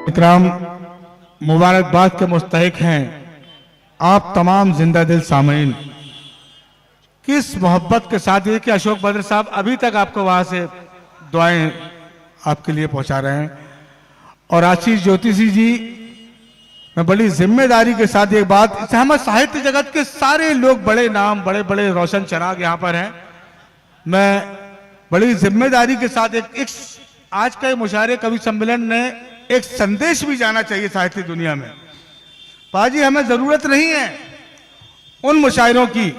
इकराम मुबारकबाद के मुस्तहिक हैं आप तमाम जिंदा दिल सामीन। किस मोहब्बत के साथ ये कि अशोक बद्र साहब अभी तक आपको वहां से दुआएं आपके लिए पहुंचा रहे हैं। और आशीष ज्योतिषी जी, मैं बड़ी जिम्मेदारी के साथ एक बात, हम साहित्य जगत के सारे लोग बड़े नाम, बड़े बड़े रोशन चराग यहाँ पर हैं। मैं बड़ी जिम्मेदारी के साथ एक आज का मुशायरे कवि सम्मेलन ने एक संदेश भी जाना चाहिए साहित्य दुनिया में। पाजी, हमें जरूरत नहीं है उन मुशायरों की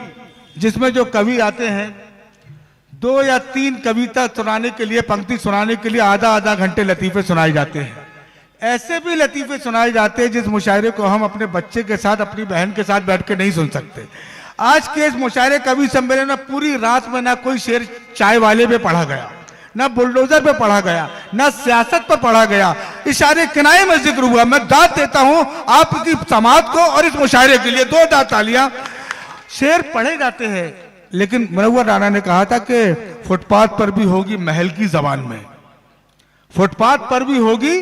जिसमें जो कवि आते हैं 2 या 3 कविता सुनाने के लिए, पंक्ति सुनाने के लिए आधा घंटे लतीफे सुनाए जाते हैं। ऐसे भी लतीफे सुनाए जाते हैं जिस मुशायरे को हम अपने बच्चे के साथ, अपनी बहन के साथ बैठ के नहीं सुन सकते। आज के इस मुशायरे कवि सम्मेलन में पूरी रात में ना कोई शेर चाय वाले पे पढ़ा गया, ना बुलडोजर पे पढ़ा गया, ना सियासत पर पढ़ा गया, इशारे किनारे में जिक्र हुआ। मैं दाद देता हूं आपकी समाज को और इस मुशायरे के लिए 2 दाद तालियां। शेर पढ़े जाते हैं, लेकिन मुनव्वर राणा ने कहा था कि फुटपाथ पर भी होगी महल की जबान में, फुटपाथ पर भी होगी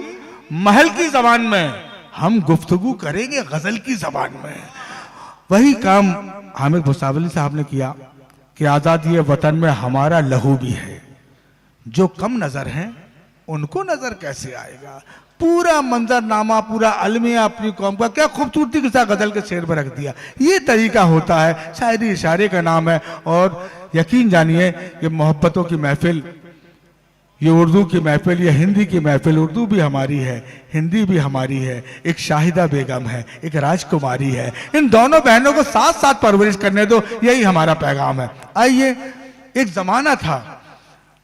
महल की जबान में, हम गुफ्तगू करेंगे गजल की जबान में। वही काम हामिद भुसावली साहब ने किया कि आजादी वतन में हमारा लहू भी है, जो कम नजर हैं उनको नजर कैसे आएगा। पूरा मंजरनामा, पूरा अलमिया अपनी कौम का क्या खूबसूरती के साथ गजल के शेर में रख दिया। ये तरीका होता है, शायरी इशारे का नाम है। और यकीन जानिए ये मोहब्बतों की महफिल, ये उर्दू की महफिल, ये हिंदी की महफिल, उर्दू भी हमारी है, हिंदी भी हमारी है। एक शाहिदा बेगम है, एक राजकुमारी है, इन दोनों बहनों को साथ साथ परवरिश करने दो, यही हमारा पैगाम है। आइए, एक जमाना था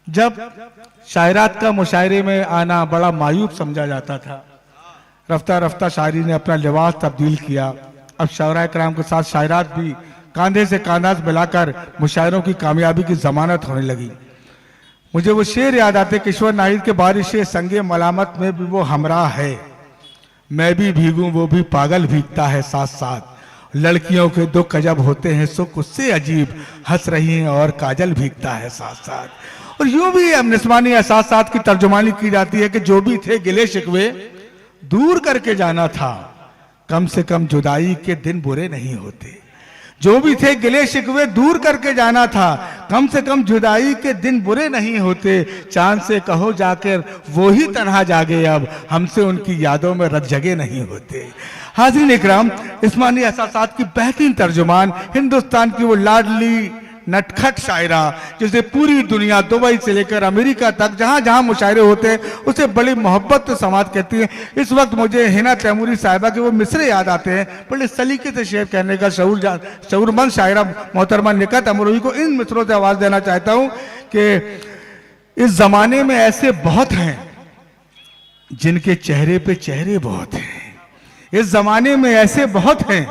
जब शायरात का मुशायरे में आना बड़ा मायूब समझा जाता था। रफ्ता रफ्ता शायरी ने अपना लिबास तब्दील किया। अब शायरा कराम के साथ शायरात भी कांधे से कांधा मिलाकर मुशायरों की कामयाबी की जमानत होने लगी। मुझे वो शेर याद आते, किशोर नाहिद के बारिशे संगे मलामत में भी वो हमराह है, मैं भी भीगूं वो भी पागल भीगता है साथ साथ, लड़कियों के दुख अजब होते हैं सुख उससे अजीब, हंस रही हैं और काजल भीगता है साथ साथ। और यूं भी निस्वानी एहसास की तर्जुमानी की जाती है कि जो भी थे गिले शिकवे दूर करके जाना था, कम से कम जुदाई के दिन बुरे नहीं होते। जो भी थे गिले शिकवे दूर करके जाना था, कम से कम जुदाई के दिन बुरे नहीं होते। चांद से कहो जाकर वो ही तन्हा जागे, अब हमसे उनकी यादों में रत जगे नहीं होते। हाज़रीन इकराम, इस्मानी एहसासात की बेहतरीन तर्जुमान, हिंदुस्तान की वो लाडली नटखट शायरा जिसे पूरी दुनिया, दुबई से लेकर अमेरिका तक जहां जहां मुशायरे होते हैं उसे बड़ी मोहब्बत से समाज कहती है। इस वक्त मुझे हिना तैमूरी साहिबा के वो मिसरे याद आते हैं। बड़े सलीके से शेर कहने का शऊरमंद शायरा मोहतरमा निकात अमरोही को इन मिसरों से आवाज देना चाहता हूं कि इस जमाने में ऐसे बहुत हैं जिनके चेहरे पे चेहरे बहुत हैं। इस जमाने में ऐसे बहुत हैं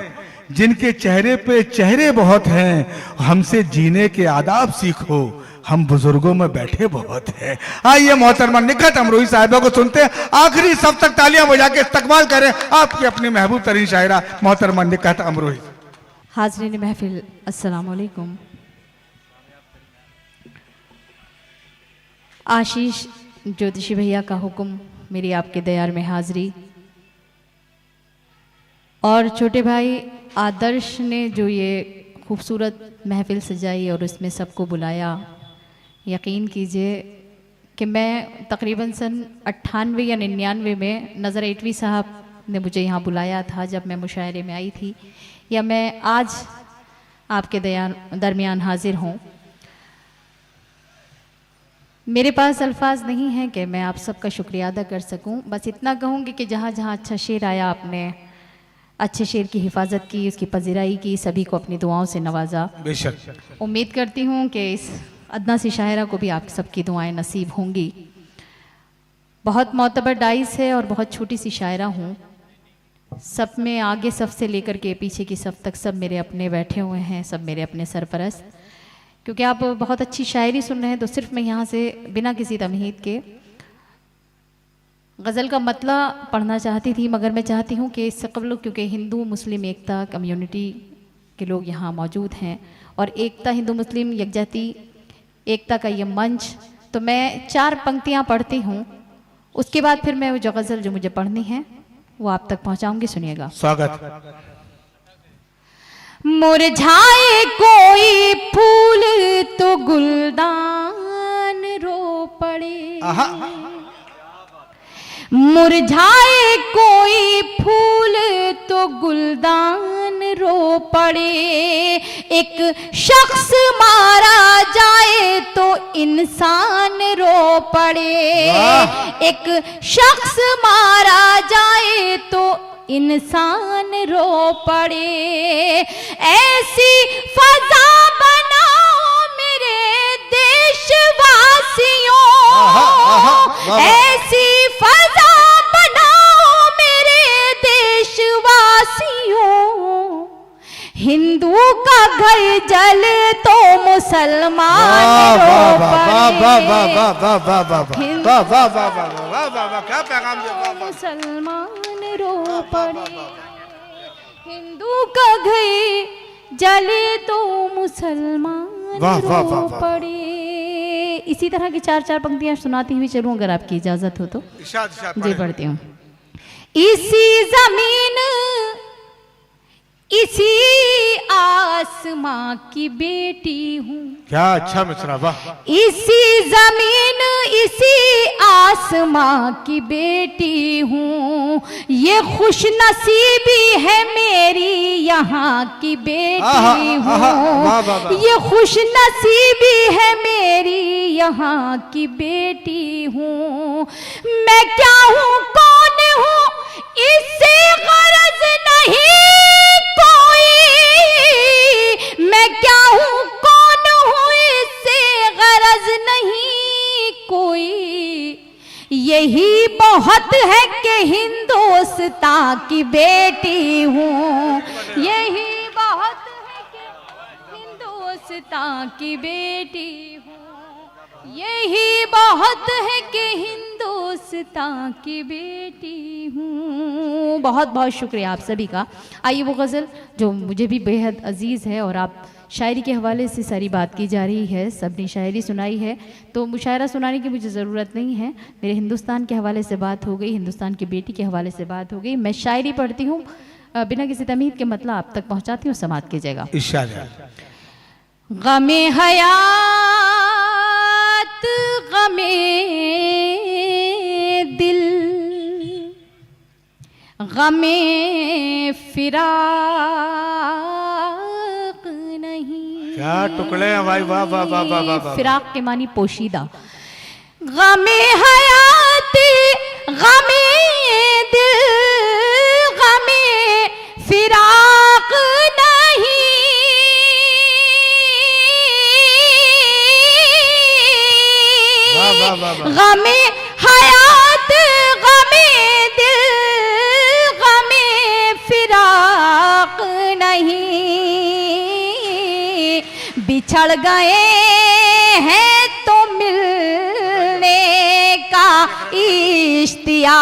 जिनके चेहरे पे चेहरे बहुत हैं। हमसे जीने के आदाब सीखो, हम बुजुर्गों में बैठे बहुत हैं। आइए मोहतरमा निकात अमरोही साहिबा को सुनते हैं। आखिरी सब तक तालियां बजा के इस्तकबाल करें आपकी अपनी महबूब तरीन शायरा मोहतरमा निकात अमरोही। हाज़रीन महफिल, अस्सलाम वालेकुम। आशीष ज्योतिषी भैया का हुक्म, मेरी आपके दयार में हाजिरी। और छोटे भाई आदर्श ने जो ये खूबसूरत महफिल सजाई और उसमें सबको बुलाया, यकीन कीजिए कि मैं तकरीबन सन 98 या 99 में नज़र एटवी साहब ने मुझे यहाँ बुलाया था जब मैं मुशायरे में आई थी, या मैं आज आपके दरमियान हाजिर हूँ। मेरे पास अल्फाज नहीं हैं कि मैं आप सबका शुक्रिया अदा कर सकूं। बस इतना कहूँगी कि जहाँ जहाँ अच्छा शेर आया, आपने अच्छे शेर की हिफाजत की, उसकी पजीराई की, सभी को अपनी दुआओं से नवाजा। बेशक उम्मीद करती हूँ कि इस अदना सी शायरा को भी आप सबकी दुआएं नसीब होंगी। बहुत मोतबर डाइस है और बहुत छोटी सी शायरा हूँ। सब में आगे सफ से लेकर के पीछे की सफ तक सब मेरे अपने बैठे हुए हैं, सब मेरे अपने सरपरस्त। क्योंकि आप बहुत अच्छी शायरी सुन रहे हैं तो सिर्फ मैं यहाँ से बिना किसी तमहीद के गज़ल का मतला पढ़ना चाहती थी, मगर मैं चाहती हूँ कि इससे कबल, क्योंकि हिंदू मुस्लिम एकता कम्युनिटी के लोग यहाँ मौजूद हैं और एकता हिंदू मुस्लिम यकजहती एकता का ये मंच, तो मैं 4 पंक्तियाँ पढ़ती हूँ उसके बाद फिर मैं वो जो गज़ल जो मुझे पढ़नी है वो आप तक पहुंचाऊंगी, सुनिएगा। स्वागत। मुरझाए कोई फूल तो गुलदान रो पड़े, मुरझाए कोई फूल तो गुलदान रो पड़े, एक शख्स मारा जाए तो इंसान रो पड़े, एक शख्स मारा जाए तो इंसान रो पड़े। ऐसी फजा बनाओ मेरे देशवासियों, ऐसी फजा बनाओ मेरे देशवासियों, हिंदू का घर जले तो मुसलमान रो पड़े, मुसलमान रो पड़े, हिंदू का घर जले तो मुसलमान रो पड़े। इसी तरह की 4-4 पंक्तियां सुनाती हुई चलूं अगर आपकी इजाजत हो तो। जी पढ़ती हूँ। इसी जमीन इसी आसमां की बेटी हूँ, क्या अच्छा मिसरा, वाह। इसी जमीन इसी आसमां की बेटी हूँ, ये खुश नसीबी है मेरी यहाँ की बेटी हूँ, ये खुश नसीबी है मेरी यहाँ की बेटी हूँ। मैं क्या हूँ कौन हूँ इससे गरज नहीं कोई, मैं क्या हूँ कौन हूँ इससे गरज नहीं कोई, यही बहुत है कि हिंदुस्तान की बेटी हूँ, यही बहुत है कि हिंदुस्तान की बेटी हूँ, यही बहुत है कि हिंदुस्तान की बेटी हूँ। बहुत बहुत शुक्रिया आप सभी का। आइए वो गज़ल जो मुझे भी बेहद अजीज़ है और आप शायरी के हवाले से सारी बात की जा रही है, सबने शायरी सुनाई है तो मुशायरा सुनाने की मुझे ज़रूरत नहीं है। मेरे हिंदुस्तान के हवाले से बात हो गई, हिंदुस्तान की बेटी के हवाले से बात हो गई। मैं शायरी पढ़ती हूँ, बिना किसी तमीज़ के मतलब आप तक पहुँचाती हूँ, समात कीजिएगा। गमे हयात गमे दिल गमे फिराक नहीं। क्या टुकड़े हैं भाई, वाह वाह वाह वाह वाह। फिराक के मानी पोशीदा। गमे हयाती गमे दिल गमे फिराक नहीं, गमे हयात गमे दिल गमे फिराक नहीं, बिछड़ गए हैं तो मिलने का इश्तियाक।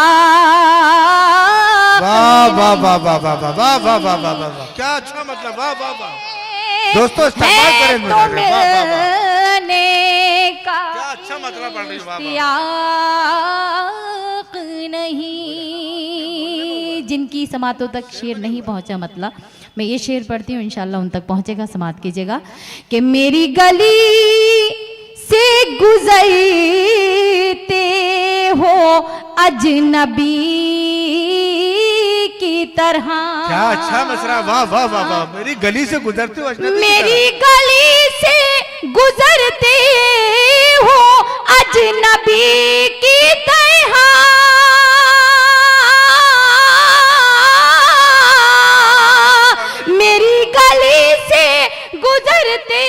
वाह वाह वाह वाह वाह वाह वाह वाह वाह वाह वाह, क्या अच्छा मतलब, वाह वाह वाह। दोस्तों इस्तेमाल करें, तो मिलने का क्या अच्छा मतलब पढ़ रही, वाह नहीं। जिनकी समातों तक शेर नहीं पहुंचा मतलब मैं ये शेर पढ़ती हूँ, इंशाल्लाह उन तक पहुंचेगा, समात कीजिएगा। कि मेरी गली से गुजरते हो अजनबी की तरह। क्या अच्छा मसरा, वाह वाह वाह वाह। मेरी गली से गुजरते हो अजनबी, मेरी गली से गुजरते हो अजनबी की तरह, मेरी गली से गुजरते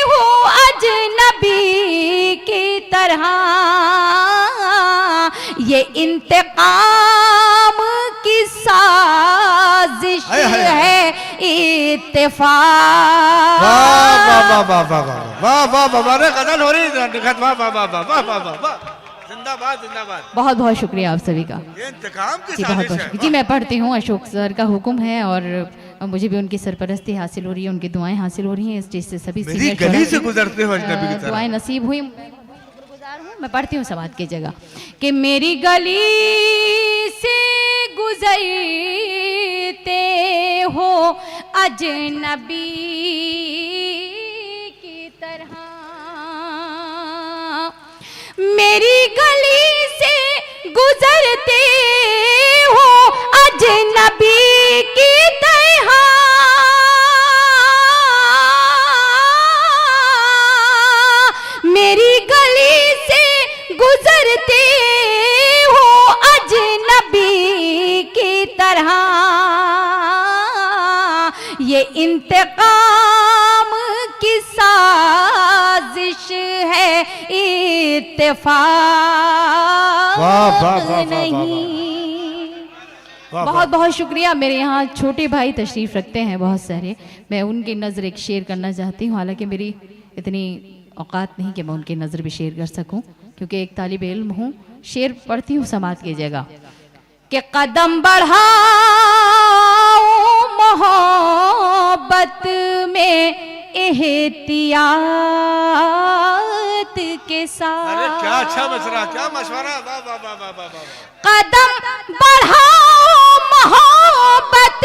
हो अजनबी की तरह, ये इंतकाम की साजिश है इत्तेफाक। वाह वाह वाह वाह वाह वाह वाह वाह वाह, गजल हो रही है, वाह वाह वाह वाह वाह वाह वाह, जिंदाबाद जिंदाबाद। बहुत बहुत शुक्रिया आप सभी का। ये इंतकाम की जी बहुत साजिश बहुत है। शुक्रिया। जी मैं पढ़ती हूँ, अशोक सर का हुक्म है और मुझे भी उनकी सरपरस्ती हासिल हो रही है, उनकी दुआएं हासिल हो रही हैं। स्टेज से सभी मेरी गली से गुजरते हो अजनबी की तरह, दुआएं नसीब हुई। मैं गुज़ार हूँ मैं पढ़ती हूँ, समाज की जगह कि मेरी गली से गुजरते हो अजनबी की तरह, मेरी गली से गुजरते हो अजनबी की तरह, मेरी गली से गुजरते हो अजनबी की तरह, ये इंतकाम की साजिश है, इत्तेफाक नहीं। बहुत बहुत शुक्रिया। मेरे यहाँ छोटे भाई तशरीफ़ रखते हैं बहुत सारे, मैं उनकी नज़र एक शेर करना चाहती हूँ, हालांकि मेरी इतनी औकात नहीं कि मैं उनकी नज़र भी शेर कर सकूं, क्योंकि एक तालिब इल्म हूँ। शेर पढ़ती हूँ समाज की जगह कि कदम बढ़ाओ मोहब्बत में एहतियात के साथ। अरे क्या अच्छा मशवरा, क्या मशवरा, वाह वाह वाह वाह वाह। कदम बढ़ाओ मोहब्बत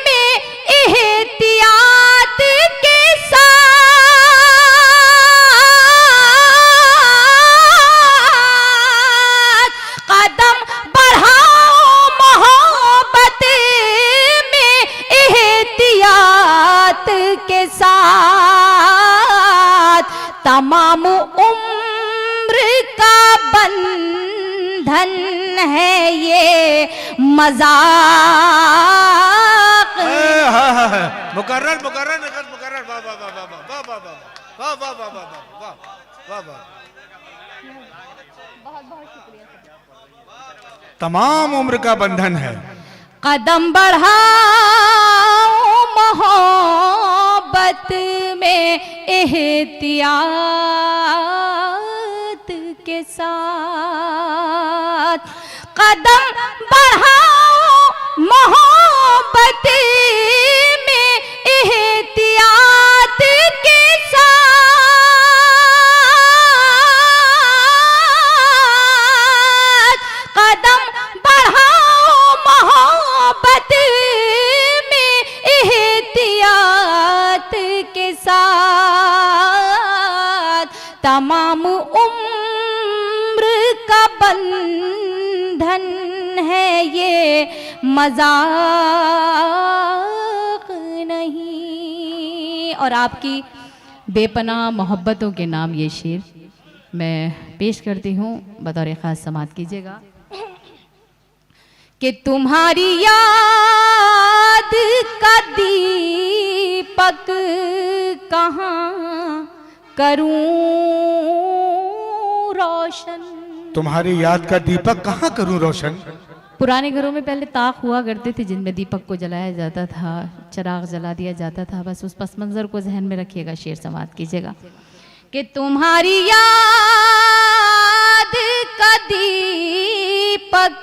में एहतियात के साथ, कदम बढ़ाओ मोहब्बत में एहतियात के साथ, तमाम उम्र का बंधन है ये मजाक। मुकर्रर मुकर्रर मुकर्रर, वाह वाह वाह वाह वाह वाह वाह वाह वाह वाह वाह वाह वाह। तमाम उम्र का बंधन है। कदम बढ़ाओ मोहब्बत में एहतियात के साथ, कदम बढ़ाओ मोहब्बत में एहतियात के साथ, कदम बढ़ाओ मोहब्बत में एहतियात के साथ, तमाम उम्र का बंधन है ये मजाक नहीं। और आपकी बेपनाह मोहब्बतों के नाम ये शेर मैं पेश करती हूँ, बतौर ख़ास समात कीजिएगा कि तुम्हारी याद का दीपक कहाँ करूं रोशन। तुम्हारी याद का दीपक कहाँ करूं रोशन। पुराने घरों में पहले ताक हुआ करते थे जिनमें दीपक को जलाया जाता था, चिराग जला दिया जाता था। बस उस पस मंज़र को जहन में रखिएगा, शेर समात कीजिएगा कि तुम्हारी याद का दीपक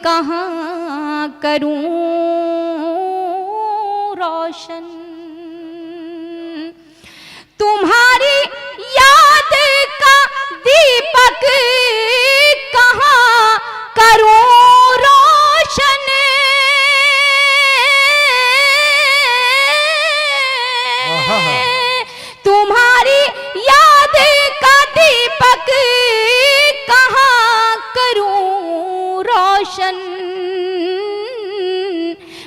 कहाँ करूं रोशन, तुम्हारी याद का दीपक कहाँ करूं रोशन, तुम्हारी याद का दीपक कहाँ करूं रोशन,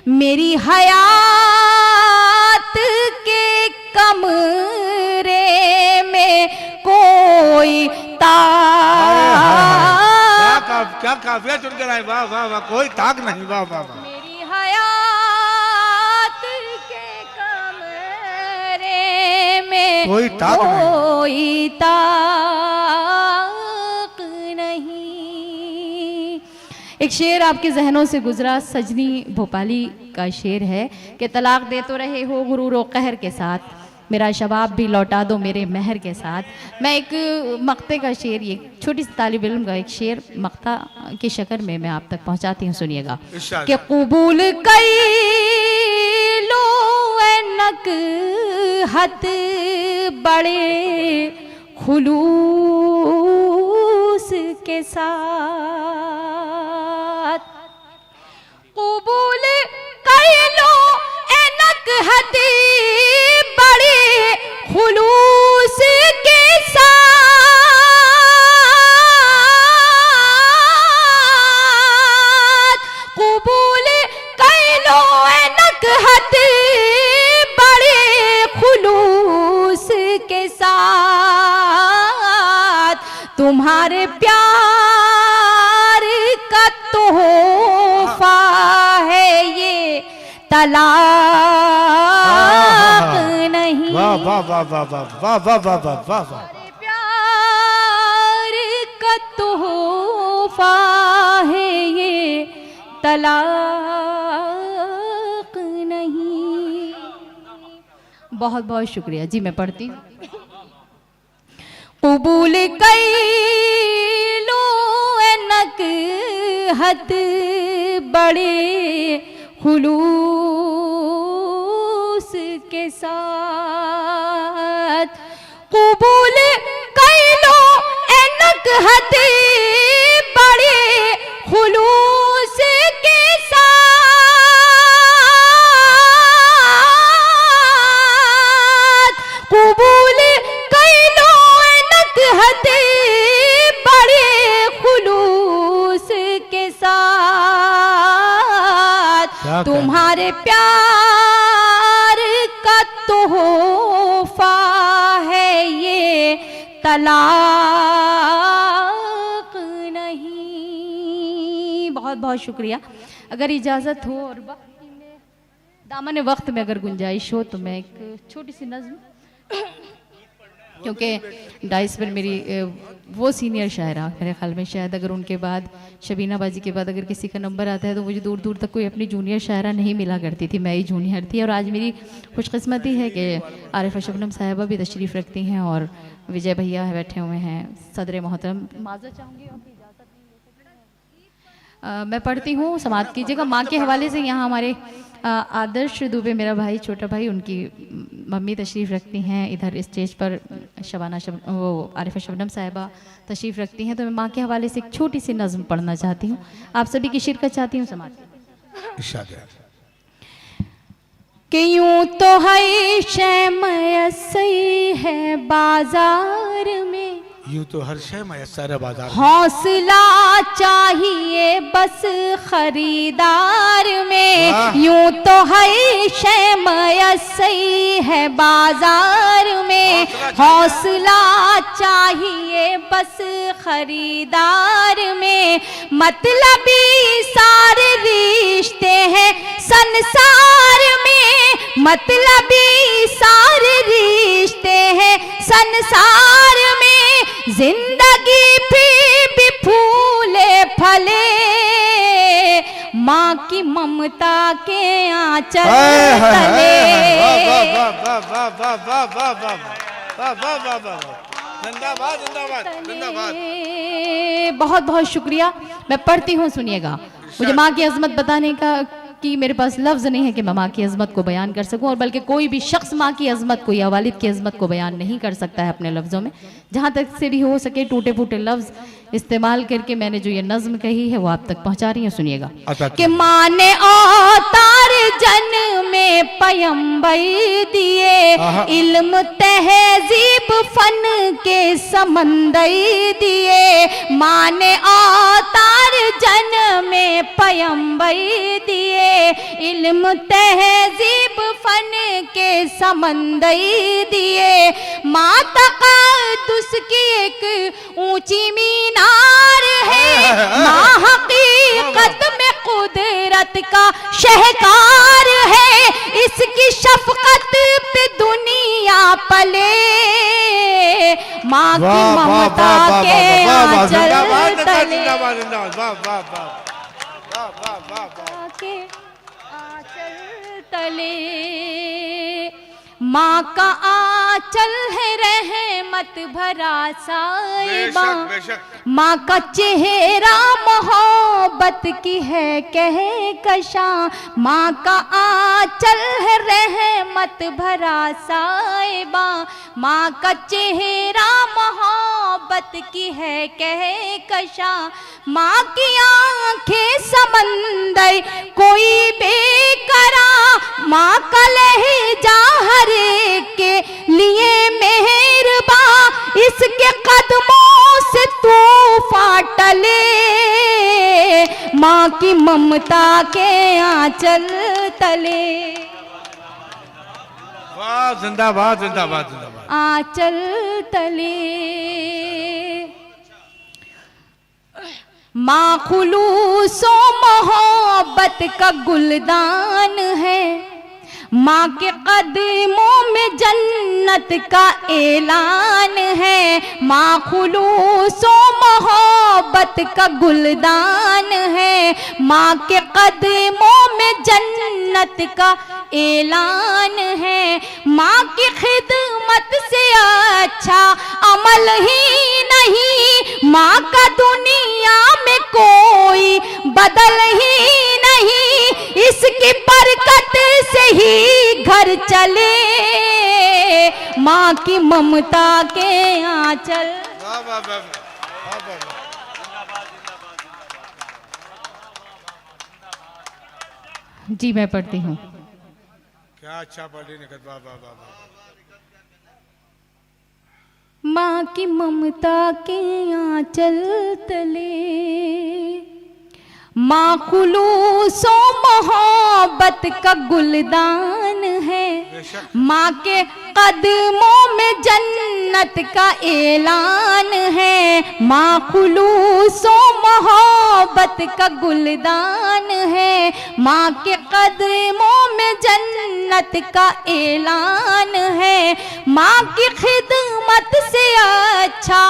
मेरी हयात के कमरे में कोई क्या काफिया चुन कर आए, वाह वाह वाह, कोई ताक नहीं, वाह वाह वाह। मेरी हयात के कमरे में कोई ताक नहीं। एक शेर आपके जहनों से गुजरा, सजनी भोपाली का शेर है कि तलाक दे तो रहे हो गुरूर व कहर के साथ, मेरा शबाब भी लौटा दो मेरे महर के साथ। मैं एक मक्ते का शेर, ये छोटी सी तालिब इल्म का एक शेर मक्ता की शक्ल में मैं आप तक पहुंचाती हूँ, सुनिएगा कि कबूल कई लो नक हत बड़े खुलूस के साथ कबूल कर लो ए नकहती बड़े खुलूस के साथ कबूल कर लो ए नकहती बड़े खुलूस के साथ तुम्हारे प्यार का तोहफा है ये तलाक नहीं। वाह वाह वाह वाह वाह वाह वाह वाह वाह वाह वाह। प्यार का तोहफा है ये तलाक नहीं। बहुत बहुत शुक्रिया जी। मैं पढ़ती हूँ। कबूल कर लो ए नकहत बड़े खुलूस के साथ कबूल कर लो ए नकहत बड़े खुलूस के साथ कबूल कर लो ए नकहत बड़े खुलूस के साथ तुम्हारे प्यार का तोहफा है ये तलाक नहीं। बहुत बहुत शुक्रिया। अगर इजाज़त हो और दामन वक्त में अगर गुंजाइश हो तो मैं एक छोटी सी नज़्म, क्योंकि डाइस पर मेरी वो सीनियर शायरा मेरे ख्याल में शायद अगर उनके बाद शबीना बाजी के बाद अगर किसी का नंबर आता है तो मुझे दूर दूर तक कोई अपनी जूनियर शायरा नहीं मिला करती थी, मैं ही जूनियर थी। और आज मेरी खुशकिस्मती है कि आरिफा शबनम साहिबा भी तशरीफ़ रखती हैं और विजय भैया बैठे हुए हैं सदर मोहतरम। माज़रत चाहूँगी आपकी इजाज़त नहीं ले सकती। मैं पढ़ती हूँ, समाप्त कीजिएगा। माँ के हवाले से यहाँ हमारे आदर्श दुबे मेरा भाई छोटा भाई, उनकी मम्मी तशरीफ़ रखती हैं इधर स्टेज पर। वो आरिफा शबनम साहिबा तशरीफ़ रखती हैं। तो मैं माँ के हवाले से एक छोटी सी नज़्म पढ़ना चाहती हूँ, आप सभी की शिरकत चाहती हूँ। समाज कि यूं तो है शय मयस्सर है बाजार में, यूं तो हर शय मयस्सर है बाजार में, हौसला चाहिए बस खरीदार में। यूं तो है शय मयस्सर है बाजार में, हौसला चाहिए बस खरीदार में। मतलबी सारे रिश्ते हैं संसार में, मतलबी सारे रिश्ते हैं संसार में। जिंदगी भी फूले फले माँ की ममता के आंचल तले। बहुत बहुत शुक्रिया। मैं पढ़ती हूँ, सुनिएगा। मुझे माँ की अजमत बताने का कि मेरे पास लफ्ज़ नहीं है कि मैं माँ की अज़मत को बयान कर सकूं, और बल्कि कोई भी शख्स माँ की अज़मत को या वालिद की अज़मत को बयान नहीं कर सकता है अपने लफ्ज़ों में। जहाँ तक से भी हो सके टूटे फूटे लफ्ज़ इस्तेमाल करके मैंने जो ये नज़्म कही है वो आप तक पहुँचा रही हूँ। सुनिएगा कि माँ ने अवतार जन में पयंबर दिए, इल्म तहजीब फन के समंदर दिए। माँ ने अवतार जन में पयंबर दिए, इल्म तहजीब फन के समंदर दिए। माँ तक़द्दुस की एक ऊंची मीनार है, माँ हकीकत में कुदरत का शहकार है। इसकी शफकत पे दुनिया पले, माँ की ममता के आंचल तले, के आंचल तले। माँ का आंचल है रहमत भरा साहिबा, माँ का चेहरा मोहब्बत मोहब्बत की है कह कशा, माँ का आंचल है रहमत भरा साहिबा, माँ का चेहरा मोहब्बत की है कह कशा, माँ की आंखें समंदर कोई बेकरा, माँ का लहजा हर एक के लिए मेहरबा, इसके कदमों से तूफान टले, माँ की ममता के आंचल तले। वाह, जिंदाबाद जिंदाबाद जिंदाबाद। आंचल तले माँ खुलूसो मोहब्बत का गुलदान है, माँ के कदमों में जन्नत का ऐलान है, माँ खुलूसो मोहब्बत का गुलदान है, माँ के कदमों में जन्नत का ऐलान है, माँ की खिदमत से अच्छा अमल ही नहीं, माँ का दुनिया में कोई बदल ही नहीं, इसकी बरकत से ही घर चले, माँ की ममता के आंचल। जी मैं पढ़ती हूँ। क्या अच्छा पढ़ी निकट। वाह वाह वाह वाह। माँ की ममता के आंचल तले, माँ खुलूसो मोहब्बत का गुलदान है, माँ के कदमों में जन्नत का ऐलान है, माँ खुलूसो मोहब्बत का गुलदान है, माँ के कदमों में जन्नत का ऐलान है, माँ की खिदमत से अच्छा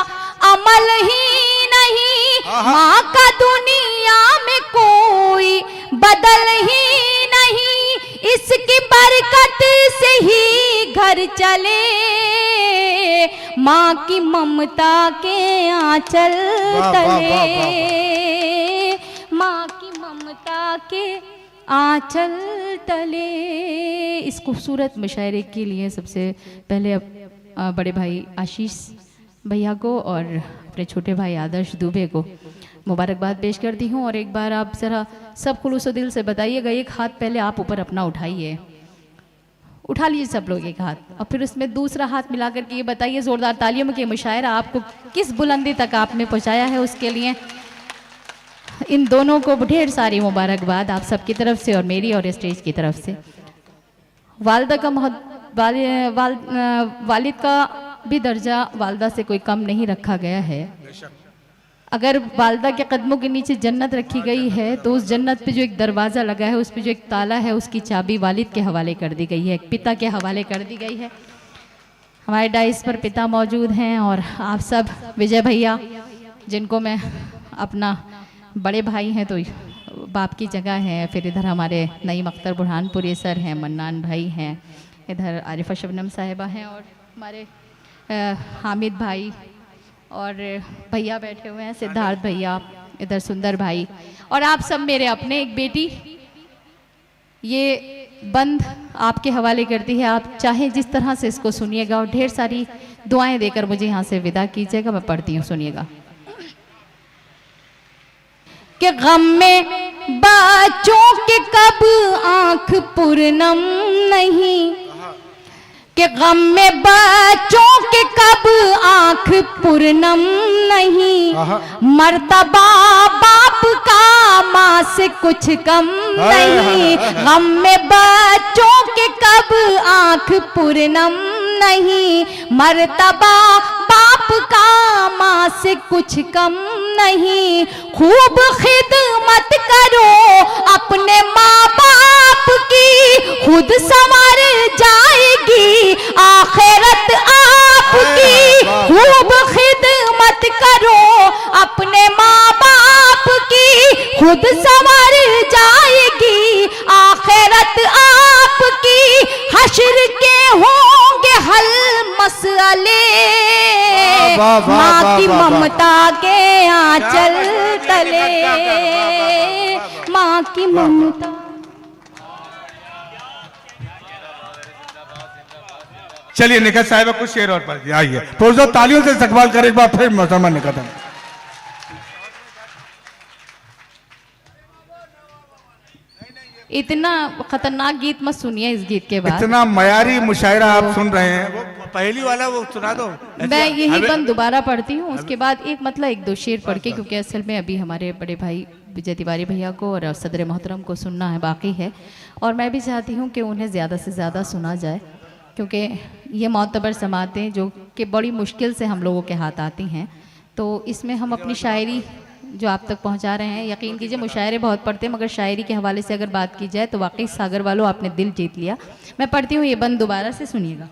अमल ही नहीं, माँ का दुनिया में कोई बदल ही नहीं, इसकी बरकत से ही घर चले, माँ की ममता के आंचल तले, माँ की ममता के आंचल तले। इस खूबसूरत मुशायरे के लिए सबसे पहले बड़े भाई आशीष भैया को और अपने छोटे भाई आदर्श दुबे को मुबारकबाद पेश करती हूँ। और एक बार आप ज़रा सब खुलूसो दिल से बताइएगा, एक हाथ पहले आप ऊपर अपना उठाइए, उठा लीजिए सब लोग एक हाथ, और फिर उसमें दूसरा हाथ मिला करके ये बताइए ज़ोरदार तालियों में कि मुशायरा आपको किस बुलंदी तक आपने पहुँचाया है। उसके लिए इन दोनों को ढेर सारी मुबारकबाद आप सबकी तरफ से और मेरी और स्टेज की तरफ से। वालिदा का वालिद का भी दर्जा वालदा से कोई कम नहीं रखा गया है। अगर वालदा के कदमों के नीचे जन्नत रखी गई है तो उस जन्नत पे जो एक दरवाज़ा लगा है, उस पे जो एक ताला है, उसकी चाबी वालिद के हवाले कर दी गई है, एक पिता के हवाले कर दी गई है। हमारे डाइस पर पिता मौजूद हैं और आप सब विजय भैया, जिनको मैं अपना बड़े भाई हैं तो बाप की जगह है, फिर इधर हमारे नईम अख्तर बुरहानपुरी सर हैं, मन्नान भाई हैं, इधर आरिफा शबनम साहिबा हैं और हमारे हामिद भाई और भैया बैठे हुए हैं, सिद्धार्थ भैया, इधर सुंदर भाई और आप सब मेरे अपने। एक बेटी ये बंद आपके हवाले करती है, आप चाहे जिस तरह से इसको सुनिएगा और ढेर सारी दुआएं देकर मुझे यहाँ से विदा कीजिएगा। मैं पढ़ती हूँ, सुनिएगा। कि गम में बच्चों के कब आंख पुरनम नहीं, कि गम में बच्चों के कब आंख पुरनम नहीं, मर्तबा बाप का माँ से कुछ कम नहीं, गम में बच्चों के कब आंख पुरनम नहीं, मर्तबा बाप का माँ से कुछ कम नहीं, खूब खिदमत करो अपने माँ बाप की, खुद संवर जाएगी आखिरत आपकी, खूब खिदमत करो अपने माँ बाप की, खुद संवर जाएगी आखिरत आपकी, हश्र के होंगे हल मसले, माँ की ममता के आंचल तले। की ममता। चलिए निकट साहिबा कुछ शेर और पढ़ दिया, आइए पुरजोर तालियों से इस्तकबाल करें एक बार फिर मोहतरमा निकट। इतना खतरनाक गीत मत सुनिए इस गीत के बाद। इतना मयारी मुशायरा आप सुन रहे हैं, वो पहली वाला वो सुना दो। मैं यही बंद दोबारा पढ़ती हूँ, उसके बाद एक मतलब एक दो शेर पढ़ के, क्योंकि असल में अभी हमारे बड़े भाई विजय तिवारी भैया को और सदर मोहतरम को सुनना है बाकी है, और मैं भी चाहती हूँ कि उन्हें ज़्यादा से ज़्यादा सुना जाए, क्योंकि ये मोतबर समातें जो कि बड़ी मुश्किल से हम लोगों के हाथ आती हैं, तो इसमें हम अपनी शायरी जो आप तक पहुंचा रहे हैं, यकीन कीजिए मुशायरे बहुत पढ़ते हैं, मगर शायरी के हवाले से अगर बात की जाए तो वाकई सागर वालों आपने दिल जीत लिया। मैं पढ़ती हूँ ये बंद दोबारा से सुनिएगा।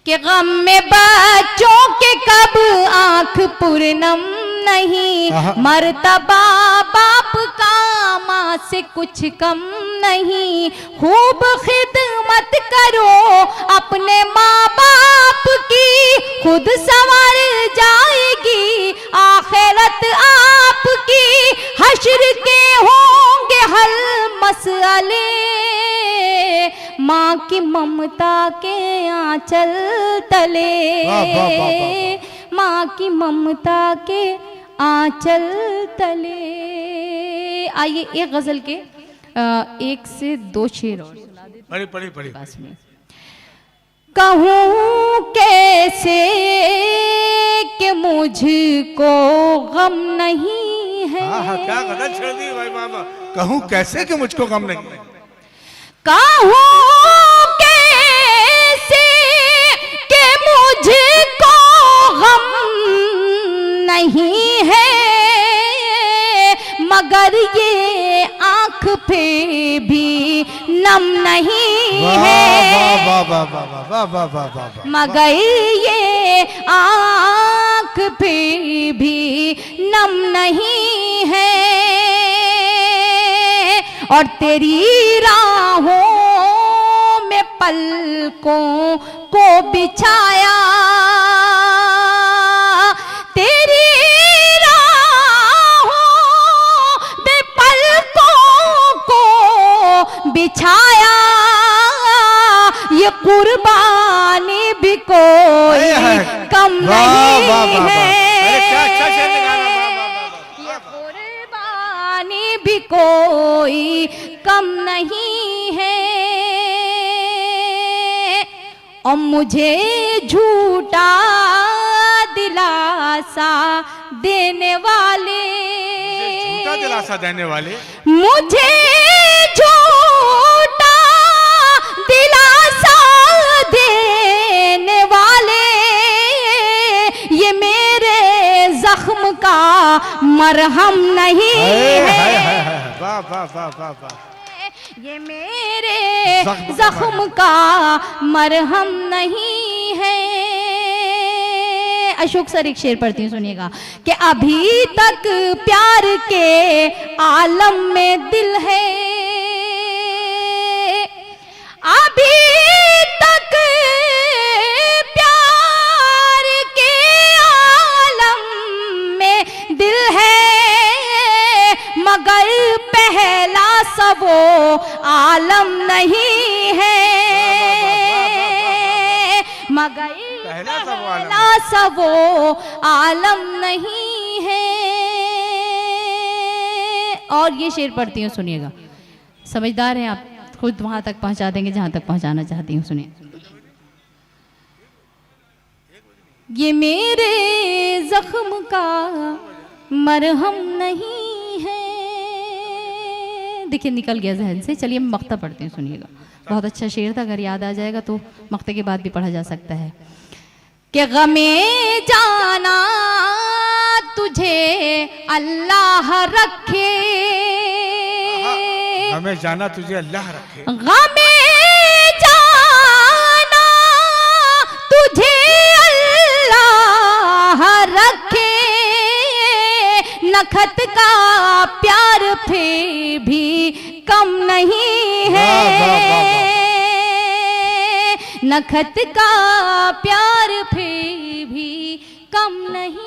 कि गम में बच्चों के कब आंख पूर्णम नहीं, मर्तबा बाप का माँ से कुछ कम नहीं, खूब खिदमत करो अपने माँ बाप की, खुद संवर जाएगी आखिरत आपकी, हश्र के होंगे हल मसले, माँ की ममता के आंचल तले, माँ की ममता के आंचल तले। आइए एक गजल के एक से दो शेर और सुना देते हैं। पढ़ी पास में कहूँ कैसे कि मुझको गम नहीं है। क्या गजल छेड़ दी भाई मामा। कहूँ कैसे कि मुझको गम नहीं है। कहूँ कैसे कि मुझको गम नहीं है, मगर ये आंख पे भी नम नहीं है, मगर ये आंख पे भी नम नहीं है, और तेरी राहों में पलकों को बिछाया, तेरी राहों में पलकों को बिछाया, ये कुर्बानी भी कोई कम नहीं है, भी कोई कम नहीं है, और मुझे झूठा दिलासा देने वाले, झूठा दिलासा देने वाले, मुझे झूठा दिलासा देने वाले, ये मेरे जख्म का मरहम नहीं है, ये मेरे जख्म का मरहम नहीं है। अशोक सर एक शेर पढ़ती हूँ सुनिएगा। कि अभी तक प्यार के आलम में दिल है, अभी तक प्यार के आलम में दिल है, मगर पहला सबो आलम नहीं है, मगर पहला सबो आलम नहीं है। और ये शेर पढ़ती हूँ सुनिएगा, समझदार हैं आप, खुद वहां तक पहुंचा देंगे जहां तक पहुंचाना चाहती हूँ, सुनिए। ये मेरे जख्म का मरहम नहीं है, देखिए निकल गया जहन से। चलिए मैं मक्ता पढ़ती हूँ सुनिएगा, बहुत अच्छा शेर था, अगर याद आ जाएगा तो मक्ते के बाद भी पढ़ा जा सकता है। कि गमे जाना तुझे अल्लाह रखे, गमे जाना तुझे अल्लाह रखे, गमे जाना तुझे अल्लाह रखे, नखत का प्यार फिर भी कम नहीं है, नखत का प्यार फिर भी कम नहीं